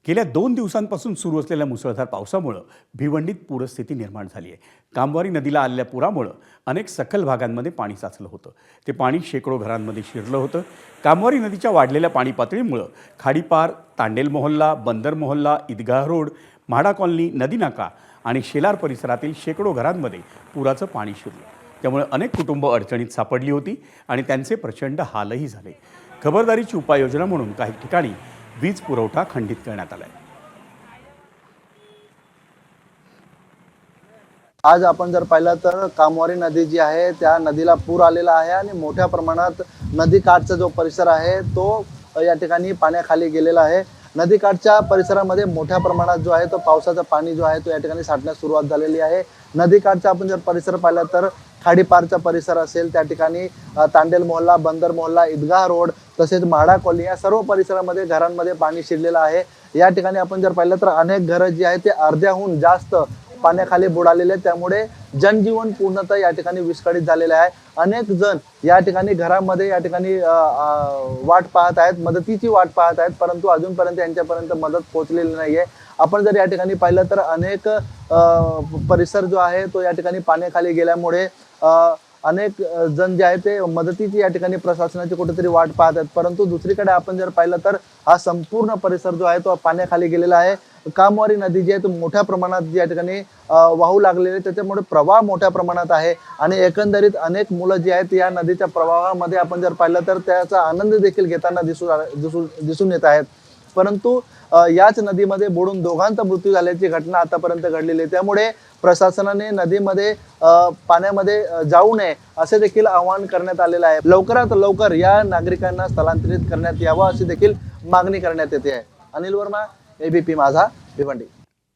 गेल्या 2 दिवसांपासून सुरू असलेल्या मुसळधार पावसामुळं भिवंडीत पूरस्थिती निर्माण झाली आहे. कामवारी नदीला आलेल्या पुरामुळं अनेक सखल भागांमध्ये पाणी साचलं होतं. ते पाणी शेकडो घरांमध्ये शिरलं होतं. कामवारी नदीच्या वाढलेल्या पाणी पातळीमुळं खाडीपार, तांडेल मोहल्ला, बंदर मोहल्ला, ईदगाह रोड, म्हाडा कॉलनी, नदी नाका आणि शेलार परिसरातील शेकडो घरांमध्ये पुराचं पाणी शिरलं. त्यामुळे अनेक कुटुंब अडचणीत सापडली होती आणि त्यांचे प्रचंड हालही झाले. खबरदारीची उपाययोजना म्हणून काही ठिकाणी वीज पुरवठा खंडित करण्यात आलाय. आज आपण जर पाहिलं तर कामवारी नदी जी आहे त्या नदीला पूर आलेला आहे आणि मोठ्या प्रमाणात नदीकाठचा जो परिसर आहे तो या ठिकाणी पाण्याखाली गेलेला आहे. नदीकाठच्या परिसरामध्ये मोठ्या प्रमाणात जो आहे तो पावसाचं पाणी जो आहे तो या ठिकाणी साठण्यास सुरुवात झालेली आहे. नदीकाठचा आपण जर परिसर पाहिला तर खाडीपारचा परिसर असेल, त्या ठिकाणी तांडेल मोहल्ला, बंदर मोहल्ला, ईदगाह रोड तसेच म्हाडा कॉलनी या सर्व परिसरामध्ये घरांमध्ये पाणी शिरलेलं आहे. या ठिकाणी आपण जर पाहिलं तर अनेक घरं जी आहेत ते अर्ध्याहून जास्त पाण्याखाली बुडालेले, त्यामुळे जनजीवन पूर्णतः या ठिकाणी विस्कळीत झालेले आहे. अनेक जण या ठिकाणी घरामध्ये या ठिकाणी वाट पाहत आहेत, मदतीची वाट पाहत आहेत, परंतु अजूनपर्यंत यांच्यापर्यंत मदत पोहोचलेली नाहीये. आपण जर या ठिकाणी पाहिलं तर अनेक परिसर जो आहे तो या ठिकाणी पाण्याखाली गेल्यामुळे अनेक जण जे आहे ते मदतीची या ठिकाणी प्रशासनाची कुठेतरी वाट पाहत आहेत, परंतु दुसरीकडे आपण जर पाहिलं तर हा संपूर्ण परिसर जो आहे तो पाण्याखाली गेलेला आहे. कामवारी नदी जी आहे तो मोठ्या प्रमाणात या ठिकाणी वाहू लागलेली आहे, त्याच्यामुळे प्रवाह मोठ्या प्रमाणात आहे आणि एकंदरीत अनेक मुलं जी आहेत या नदीच्या प्रवाहामध्ये आपण जर पाहिलं तर त्याचा आनंद देखील घेताना दिसून येत आहेत. परंतु याच नदीमध्ये बुडून दोघांचा मृत्यू झाल्याची घटना आतापर्यंत घडलेली आहे. त्यामुळे प्रशासनाने नदीमध्ये पाण्यामध्ये जाऊ नये असे देखील आवाहन करण्यात आलेलं आहे. लवकरात लवकर या नागरिकांना स्थलांतरित करण्यात यावं अशी देखील मागणी करण्यात येते आहे. अनिल वर्मा, एबीपी माझा, भिवंडी.